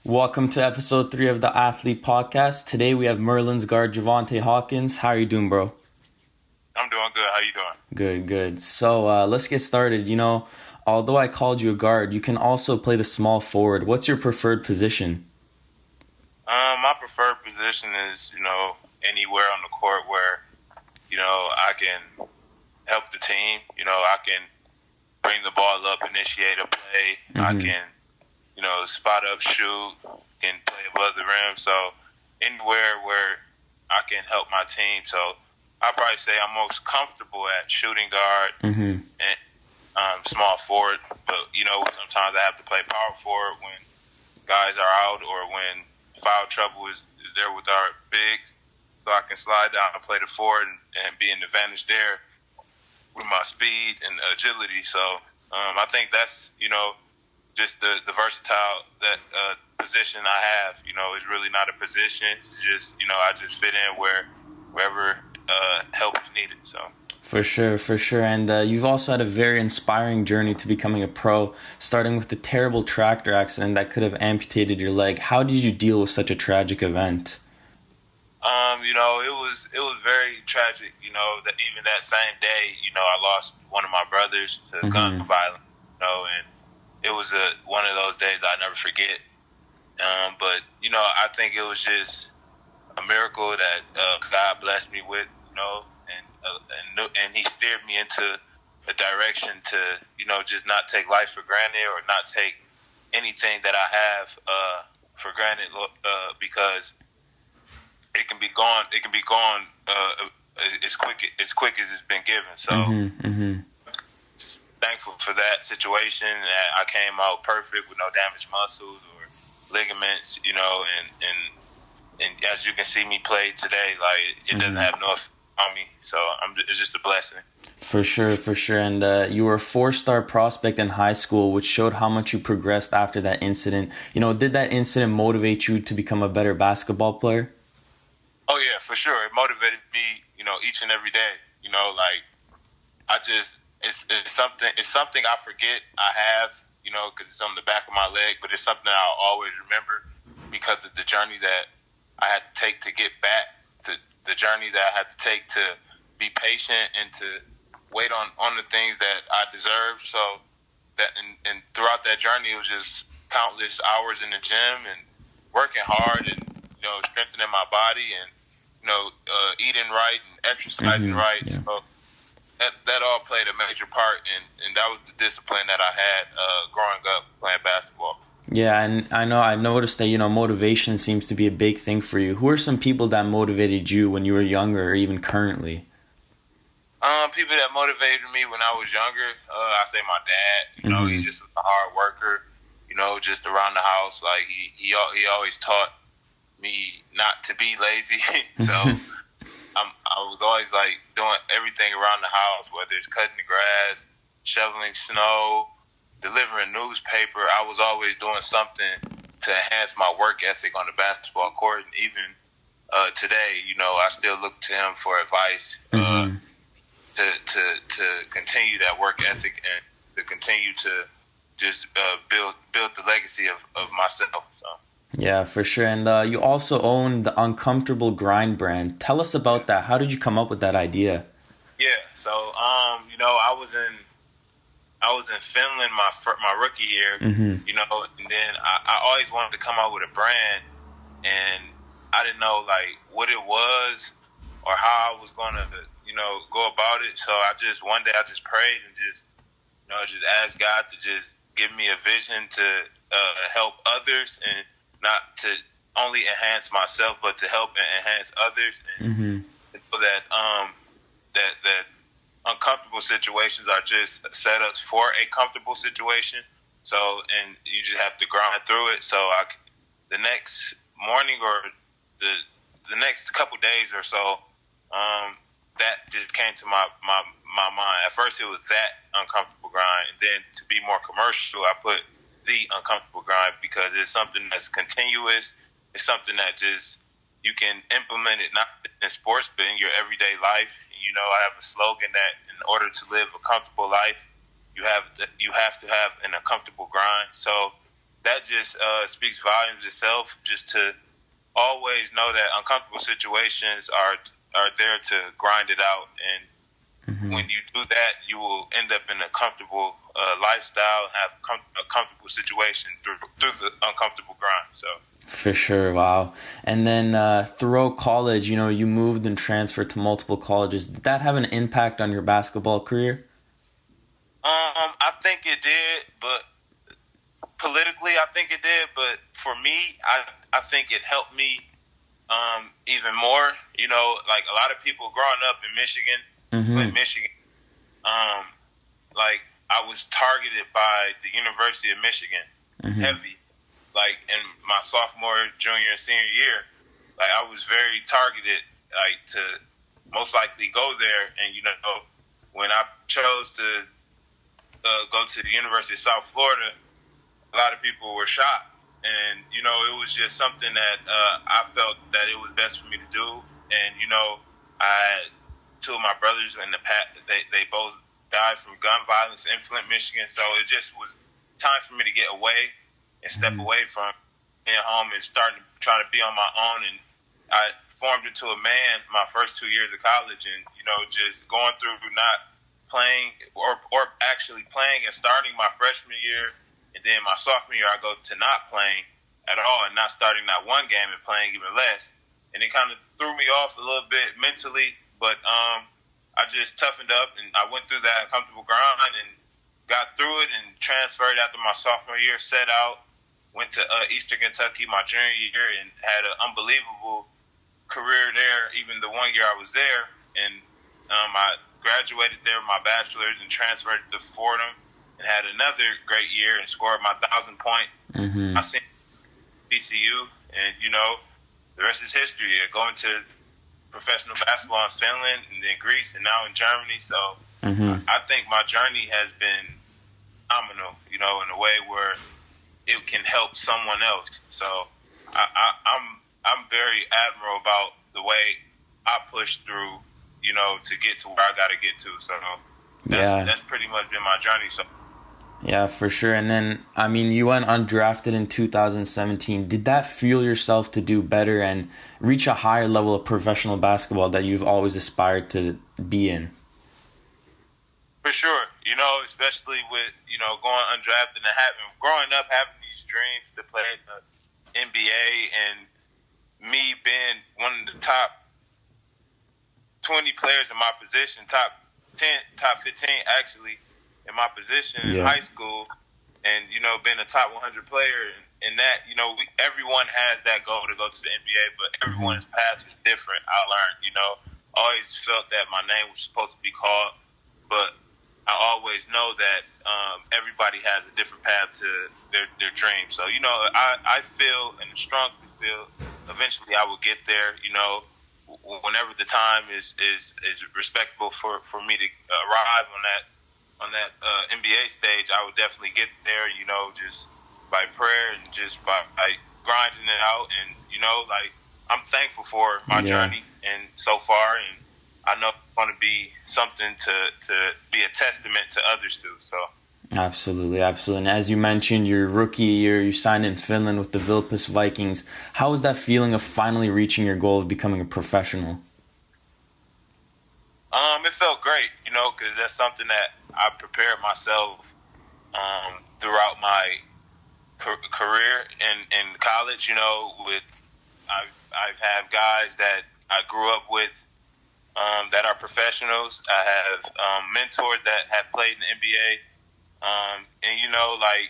Welcome to episode 3 of the Athlete Podcast. Today we have Merlins guard JaVontae Hawkins. How are you doing, bro? I'm doing good. How you doing? Good. So let's get started. Although I called you a guard, you can also play the small forward. What's your preferred position? My preferred position is, anywhere on the court where, I can help the team. I can bring the ball up, initiate a play. I can, spot up, shoot, can play above the rim. So anywhere where I can help my team. So I'd probably say I'm most comfortable at shooting guard and small forward. But, sometimes I have to play power forward when guys are out or when foul trouble is there with our bigs. So I can slide down and play the forward and be an advantage there with my speed and agility. So I think that's, just the versatile that position I have. Is really not a position. It's just, I just fit in wherever help is needed. So. For sure. And you've also had a very inspiring journey to becoming a pro, starting with the terrible tractor accident that could have amputated your leg. How did you deal with such a tragic event? It was very tragic. That even that same day, I lost one of my brothers to gun violence. And it was one of those days I never forget. But I think it was just a miracle that God blessed me with. And he steered me into a direction to, just not take life for granted or not take anything that I have for granted because it can be gone. It can be gone as quick as it's been given. So thankful for that situation. That I came out perfect with no damaged muscles or ligaments. And as you can see me play today, like it doesn't have no effect on me. So it's just a blessing. For sure. And you were a 4-star prospect in high school, which showed how much you progressed after that incident. Did that incident motivate you to become a better basketball player? Oh, yeah, for sure. It motivated me, each and every day. It's something I forget I have, because it's on the back of my leg, but it's something I'll always remember because of the journey that I had to take to get back, the journey that I had to take to be patient and to wait on the things that I deserve. So that and throughout that journey, it was just countless hours in the gym and working hard and strengthening my body and eating right and exercising right. Yeah. So that all played a major part, and that was the discipline that I had growing up playing basketball. Yeah, and I noticed that, motivation seems to be a big thing for you. Who are some people that motivated you when you were younger or even currently? People that motivated me when I was younger, I say my dad. He's just a hard worker, just around the house. Like he always taught me not to be lazy. So I was always like doing everything around the house, whether it's cutting the grass, shoveling snow, delivering newspaper. I was always doing something to enhance my work ethic on the basketball court. And even today, I still look to him for advice to continue that work ethic and to continue to just build the legacy of myself. So. Yeah, for sure. And you also own the Uncomfortable Grind brand. Tell us about that. How did you come up with that idea? Yeah, so I was in Finland my rookie year, and then I always wanted to come out with a brand, and I didn't know like what it was or how I was going to go about it. So one day I just prayed and just asked God to just give me a vision to help others and not to only enhance myself, but to help and enhance others, and so that that uncomfortable situations are just setups for a comfortable situation. So, and you just have to grind through it. So, the next morning or the next couple days or so, that just came to my mind. At first, it was that uncomfortable grind, and then to be more commercial, I put the uncomfortable grind because it's something that's continuous. It's something that just you can implement it not in sports but in your everyday life. I have a slogan that in order to live a comfortable life, you have to have an uncomfortable grind. So that just speaks volumes itself. Just to always know that uncomfortable situations are there to grind it out, and when you do that, you will end up in a comfortable lifestyle and have a comfortable situation through the uncomfortable grind. So. For sure, wow. And then throughout college, you moved and transferred to multiple colleges. Did that have an impact on your basketball career? I think it did, but politically, I think it did. But for me, I think it helped me even more. Like a lot of people growing up in Michigan, like I was targeted by the University of Michigan heavy. Like in my sophomore, junior, and senior year, like I was very targeted, like to most likely go there. And when I chose to go to the University of South Florida, a lot of people were shocked, and it was just something that I felt that it was best for me to do. And I had two of my brothers in the past; they both died from gun violence in Flint, Michigan. So it just was time for me to get away and step away from being home and trying to be on my own. And I formed into a man my first 2 years of college, and just going through not playing or actually playing and starting my freshman year, and then my sophomore year I go to not playing at all and not starting not one game and playing even less. And it kind of threw me off a little bit mentally, but I just toughened up and I went through that uncomfortable grind and got through it and transferred after my sophomore year, set out, went to Eastern Kentucky my junior year and had an unbelievable career there, even the 1 year I was there. And I graduated there with my bachelor's and transferred to Fordham and had another great year and scored my 1,000-point. I seen BCU, and the rest is history. Going to professional basketball in Finland and then Greece and now in Germany. So I think my journey has been phenomenal, in a way where it can help someone else. So I'm very admirable about the way I pushed through, to get to where I got to get to. So that's pretty much been my journey. So. Yeah, for sure. And then, you went undrafted in 2017. Did that fuel yourself to do better and reach a higher level of professional basketball that you've always aspired to be in? For sure. Especially with, going undrafted and growing up having these dreams to play in the NBA, and me being one of the top 20 players in my position, top 10, top 15 actually, in my position in high school, and being a top 100 player, and that everyone has that goal to go to the NBA, but everyone's path is different. I learned, always felt that my name was supposed to be called, but I always know that everybody has a different path to their dream. So I feel and strongly feel eventually I will get there. Whenever the time is respectable for me to arrive on that NBA stage, I would definitely get there, just by prayer and just by grinding it out. And, I'm thankful for my journey and so far, and I know it's going to be something to be a testament to others too. So. Absolutely. And as you mentioned, your rookie year, you signed in Finland with the Vilpus Vikings. How was that feeling of finally reaching your goal of becoming a professional? It felt great, because that's something that I prepared myself throughout my career in college. I've had guys that I grew up with that are professionals. I have mentors that have played in the NBA, and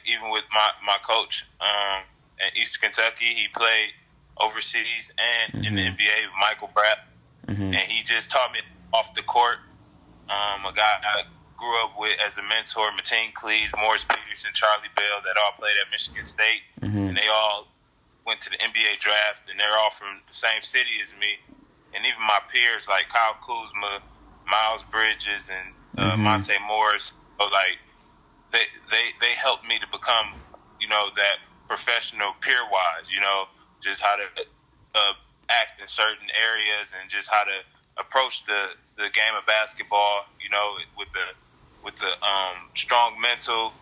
even with my coach at Eastern Kentucky, he played overseas and in the NBA with Michael Bratt, and he just taught me off the court. A guy I grew up with as a mentor, Mateen Cleese, Morris Peterson, Charlie Bell, that all played at Michigan State, and they all went to the NBA draft, and they're all from the same city as me. And even my peers like Kyle Kuzma, Miles Bridges, and Monte Morris, they helped me to become, that professional peer-wise, just how to act in certain areas and just how to approach the game of basketball, with the strong mental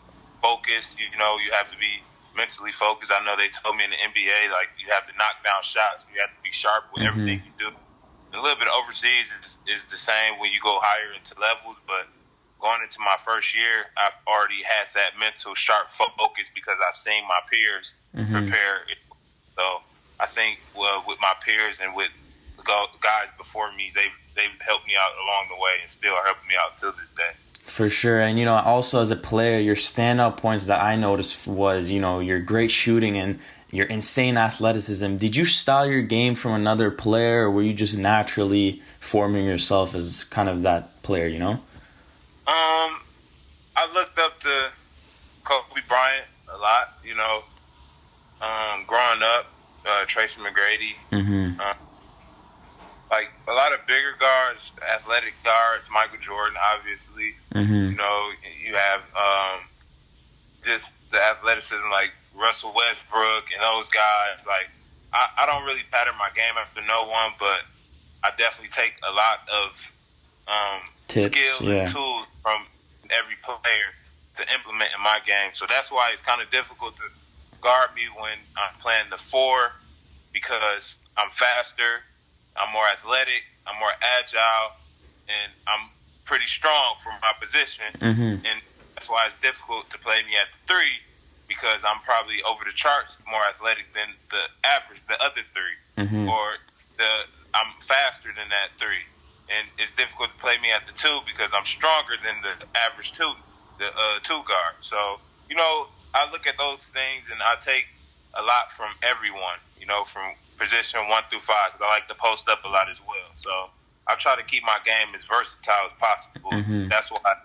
focus. You have to be mentally focused. I know they told me in the NBA, like, you have to knock down shots. You have to be sharp with everything you do. A little bit overseas is the same when you go higher into levels, but going into my first year, I've already had that mental sharp focus because I've seen my peers prepare. So I think with my peers and with the guys before me, they've helped me out along the way and still are helping me out till this day. For sure. And, also as a player, your standout points that I noticed was, your great shooting and your insane athleticism. Did you style your game from another player, or were you just naturally forming yourself as kind of that player, I looked up to Kobe Bryant a lot, growing up, Tracy McGrady. Like a lot of bigger guards, athletic guards, Michael Jordan, obviously. You have just the athleticism like Russell Westbrook and those guys. Like, I don't really pattern my game after no one, but I definitely take a lot of tips, skills and tools from every player to implement in my game. So that's why it's kind of difficult to guard me when I'm playing the 4 because I'm faster, I'm more athletic, I'm more agile, and I'm pretty strong for my position. And that's why it's difficult to play me at the 3 because I'm probably over the charts more athletic than the average, the other 3. Or I'm faster than that 3. And it's difficult to play me at the 2 because I'm stronger than the average 2 guard. So, I look at those things and I take a lot from everyone, from position 1 through 5, because I like to post up a lot as well. So I try to keep my game as versatile as possible. That's why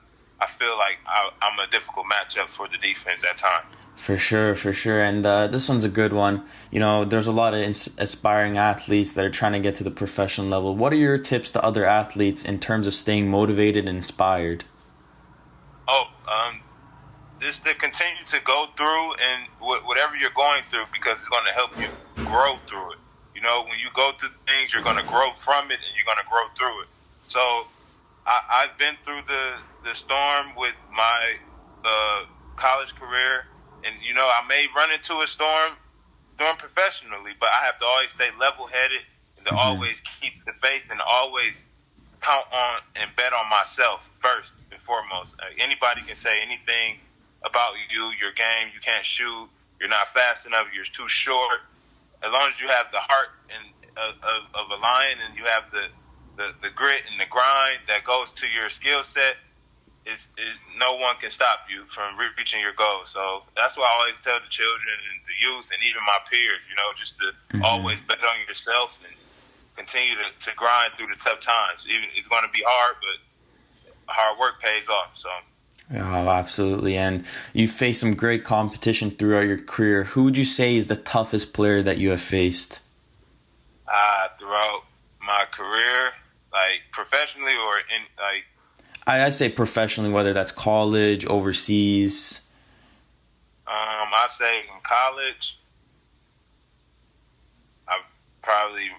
I feel like I'm a difficult matchup for the defense at times. For sure. And this one's a good one. There's a lot of aspiring athletes that are trying to get to the professional level. What are your tips to other athletes in terms of staying motivated and inspired? Just to continue to go through and whatever you're going through, because it's going to help you grow through it. When you go through things, you're going to grow from it and you're going to grow through it. So I've been through the storm with my college career, and I may run into a storm doing professionally, but I have to always stay level-headed and to always keep the faith and always count on and bet on myself first and foremost. Anybody can say anything about you, your game. You can't shoot, you're not fast enough, you're too short. As long as you have the heart of a lion and you have the grit and the grind that goes to your skill set, no one can stop you from reaching your goals. So that's why I always tell the children and the youth and even my peers, just to always bet on yourself and continue to grind through the tough times. Even it's going to be hard, but hard work pays off. So. Oh, absolutely. And you faced some great competition throughout your career. Who would you say is the toughest player that you have faced? Throughout my career, like professionally or in like. I say professionally, whether that's college, overseas. I say in college, I probably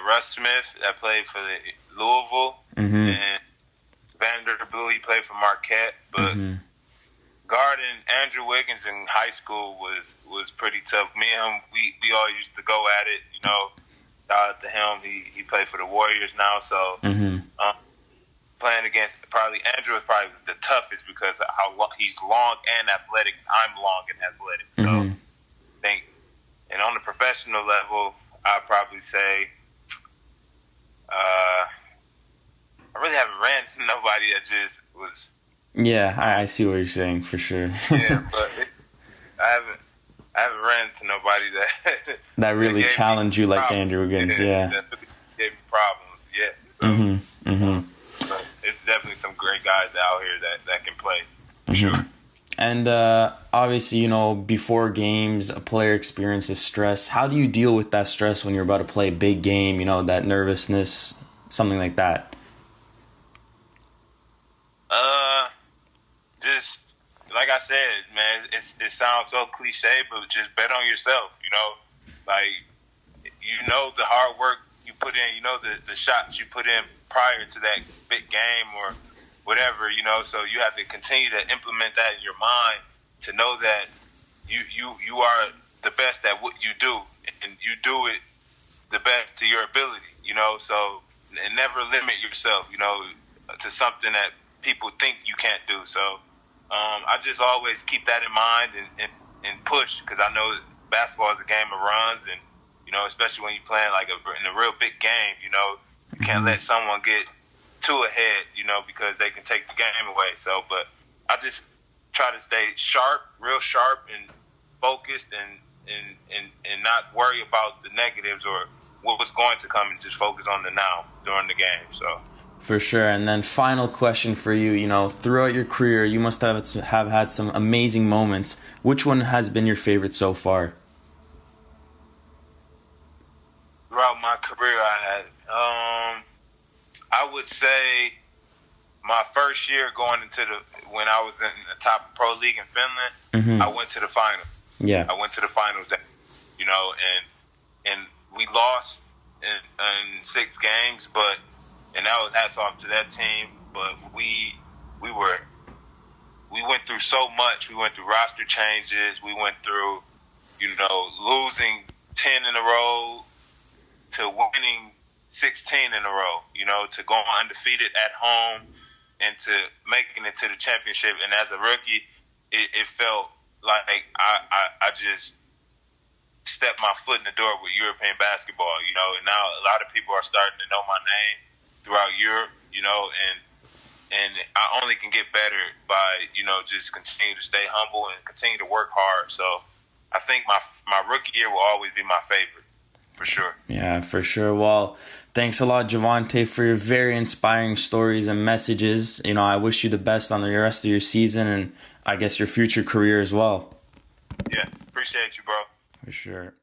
Russ Smith that played for the Louisville and Vanderbilt. He played for Marquette, but guarding Andrew Wiggins in high school was pretty tough. Me and him, we all used to go at it. Shout out to him. He played for the Warriors now, so playing against Andrew was probably the toughest because of how he's long and athletic. I'm long and athletic, so I think. And on the professional level, I'd probably say. I really haven't ran into nobody that just was. Yeah, I see what you're saying for sure. Yeah, but I haven't ran into nobody that really challenged you like Andrew Wiggins. Yeah, that gave me problems. Yeah. So, but it's definitely some great guys out here that can play. For sure. And obviously, before games, a player experiences stress. How do you deal with that stress when you're about to play a big game? That nervousness, something like that. Just like I said, man, it sounds so cliche, but just bet on yourself. The hard work you put in, the shots you put in prior to that big game or whatever, so you have to continue to implement that in your mind to know that, you are the best at what you do, and you do it the best to your ability, you know. So, and never limit yourself, you know, to something that people think you can't do. So, I just always keep that in mind and push, because I know basketball is a game of runs, and you know, especially when you're playing like in a real big game, you know, you can't let someone get too ahead, you know, because they can take the game away. So, but I just try to stay sharp, real sharp, and focused, and not worry about the negatives or what was going to come, and just focus on the now during the game. So. For sure. And then final question for you, you know, throughout your career, you must have had some amazing moments. Which one has been your favorite so far? Throughout my career, I would say my first year going into when I was in the top pro league in Finland, I went to the finals. Yeah. I went to the finals, you know, and we lost in 6 games, and that was hats off to that team. But we went through so much. We went through roster changes. We went through, you know, losing 10 in a row to winning 16 in a row, you know, to going undefeated at home and to making it to the championship. And as a rookie, it felt like I just stepped my foot in the door with European basketball, you know, and now a lot of people are starting to know my name throughout Europe, you know, and I only can get better by, you know, just continue to stay humble and continue to work hard. So I think my rookie year will always be my favorite. For sure. Yeah, for sure. Well, thanks a lot, JaVontae, for your very inspiring stories and messages. You know, I wish you the best on the rest of your season and I guess your future career as well. Yeah, appreciate you, bro. For sure.